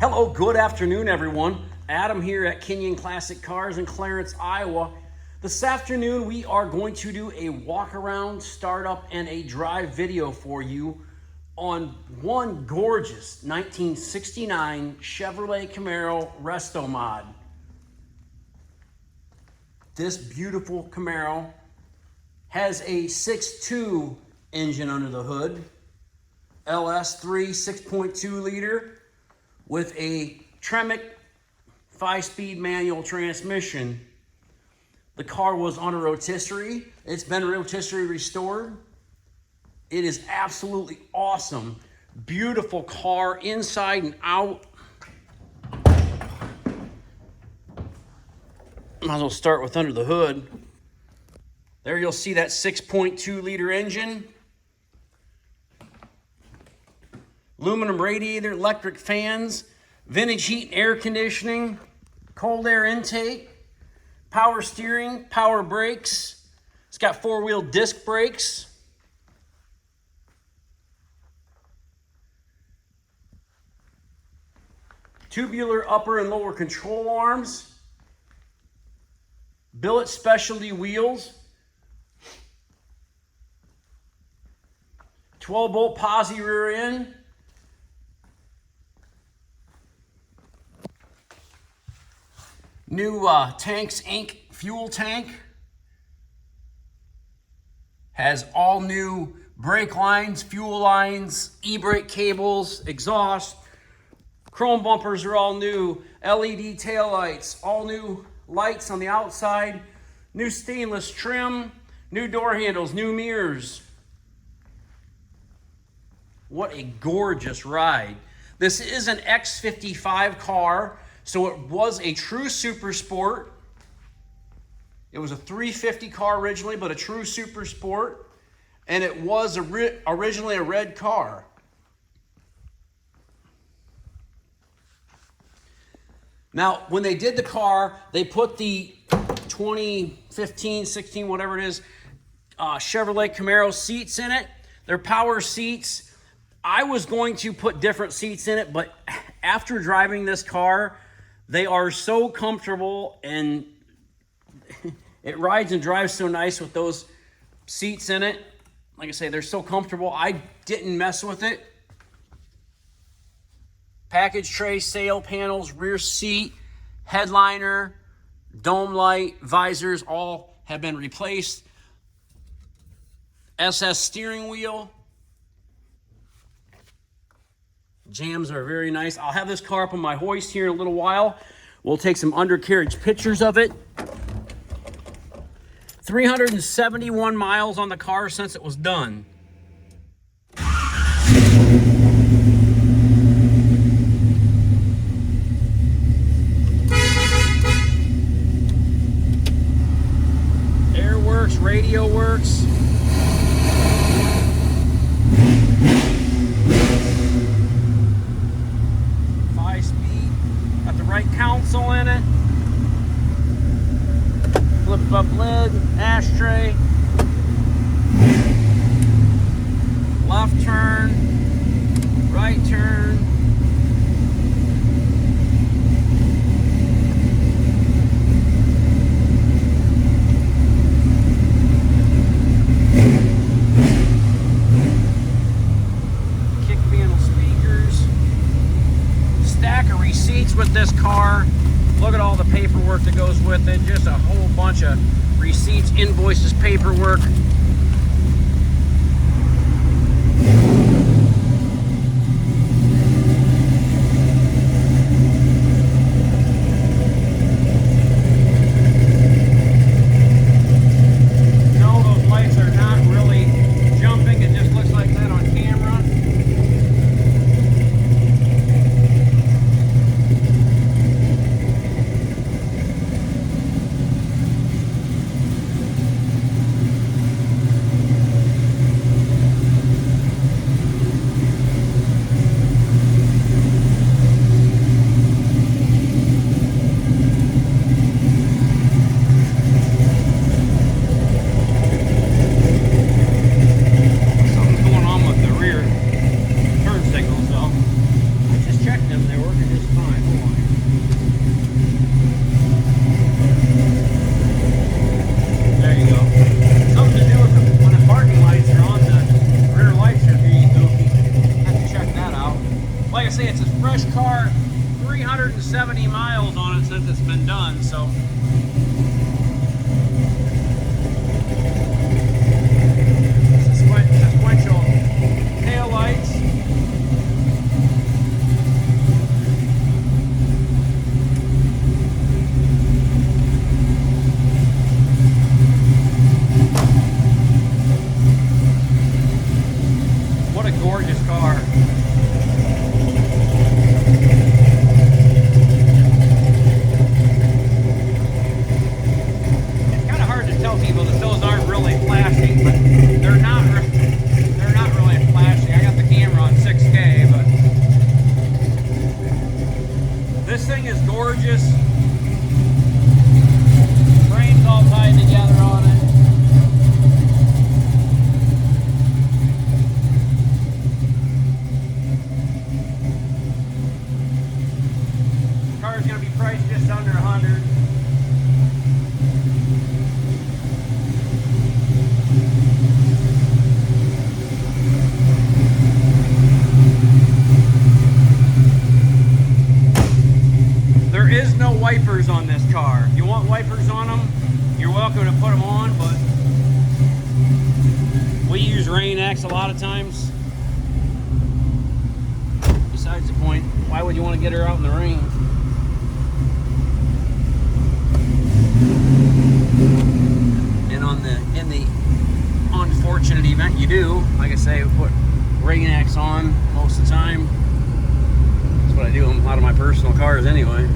Hello, good afternoon, everyone. Adam here at Kinion Classic Cars in Clarence, Iowa. This afternoon, we are going to do a walk around, startup, and a drive video for you on one gorgeous 1969 Chevrolet Camaro Resto Mod. This beautiful Camaro has a 6.2 engine under the hood, LS3 6.2 liter with a Tremec 5-speed manual transmission. The car was on a rotisserie. It's been rotisserie restored. It is absolutely awesome. Beautiful car inside and out. Might as well start with under the hood. There you'll see that 6.2 liter engine. Aluminum radiator, electric fans, vintage heat and air conditioning, cold air intake, power steering, power brakes. It's got 4-wheel disc brakes. Tubular upper and lower control arms. Billet specialty wheels. 12-bolt posi rear end. New Tanks Inc. fuel tank. Has all new brake lines, fuel lines, e-brake cables, exhaust. Chrome bumpers are all new. LED taillights, all new lights on the outside. New stainless trim, new door handles, new mirrors. What a gorgeous ride. This is an X55 car. So it was a true super sport. It was a 350 car originally, but a true super sport. And it was originally a red car. Now, when they did the car, they put the 2015, 16, whatever it is, Chevrolet Camaro seats in it. They're power seats. I was going to put different seats in it, but after driving this car, they are so comfortable, and it rides and drives so nice with those seats in it. Like I say, they're so comfortable. I didn't mess with it. Package tray, sail panels, rear seat, headliner, dome light, visors, all have been replaced. SS steering wheel. Jams are very nice. I'll have this car up on my hoist here in a little while. We'll take some undercarriage pictures of it. 371 miles on the car since it was done. Air works, radio works. Right console in it. Flip up lid, ashtray. Left turn, right turn. Kick panel speakers. Stack of receipts with this car. Look at all the paperwork that goes with it. Just a whole bunch of receipts, invoices, paperwork. No, those lights are not really jumping. It just looks like that on camera. say, it's a fresh car, 370 miles on it since it's been done, so. Sequential tail lights. What a gorgeous car. It's kind of hard to tell people that those aren't really flashing, but they're not really flashy. I got the camera on 6K, but this thing is gorgeous. Frames all tied together on it. The car is going to be priced just under 100. There is no wipers on this car. If you want wipers on them, you're welcome to put them on, but we use Rain-X a lot of times. Besides the point, why would you want to get her out in the rain? And in the unfortunate event you do, like I say, we put Rain-X on most of the time. That's what I do on a lot of my personal cars anyway.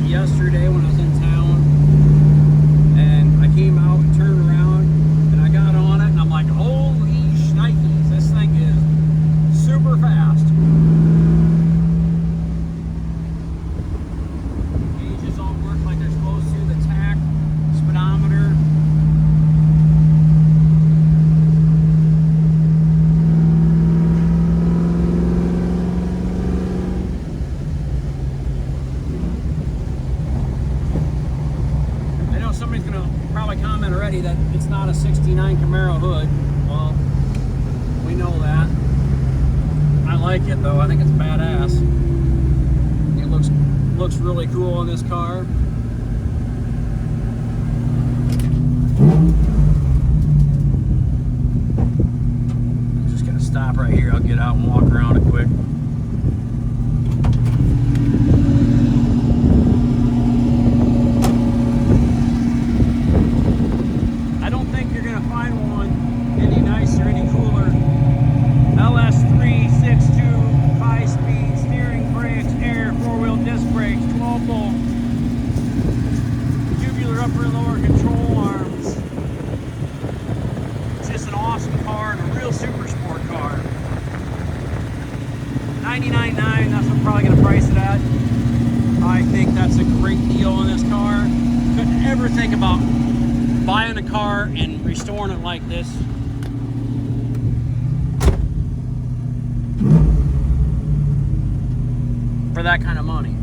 Yesterday when I was in town, and I came out and turned around and I got on it and I'm like, holy shnikes, this thing is super fast. Gauges all work like they're supposed to, the tach, speedometer. Somebody's gonna probably comment already that it's not a 69 Camaro hood. Well, we know that. I like it though. I think it's badass. It looks really cool on this car. I'm just gonna stop right here. I'll get out and walk around it quick. LS3 6.2 5-speed steering, brakes, air, 4-wheel disc brakes, 12-volt tubular upper and lower control arms. It's just an awesome car and a real super sport car. $99,900, that's what I'm probably going to price it at. I think that's a great deal on this car. Couldn't ever think about buying a car and restoring it like this. For that kind of money.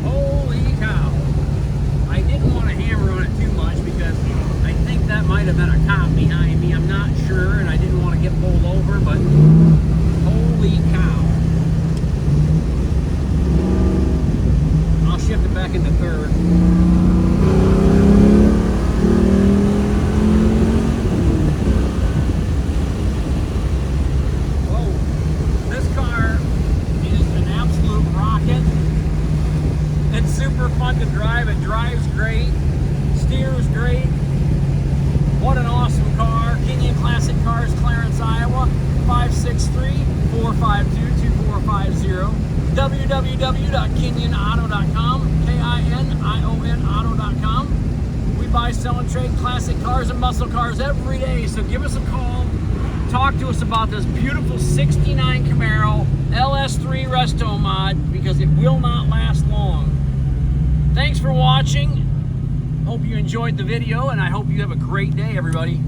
Holy cow. into third. Whoa, this car is an absolute rocket. It's super fun to drive. It drives great, steers great. What an awesome car. Kinion Classic Cars, Clarence, Iowa, 563-452-2450. www.kinionauto.com, K-I-N-I-O-N auto.com. We buy, sell, and trade classic cars and muscle cars every day, so give us a call. Talk to us about this beautiful 69 Camaro LS3 Resto Mod, because it will not last long. Thanks for watching. Hope you enjoyed the video, and I hope you have a great day, everybody.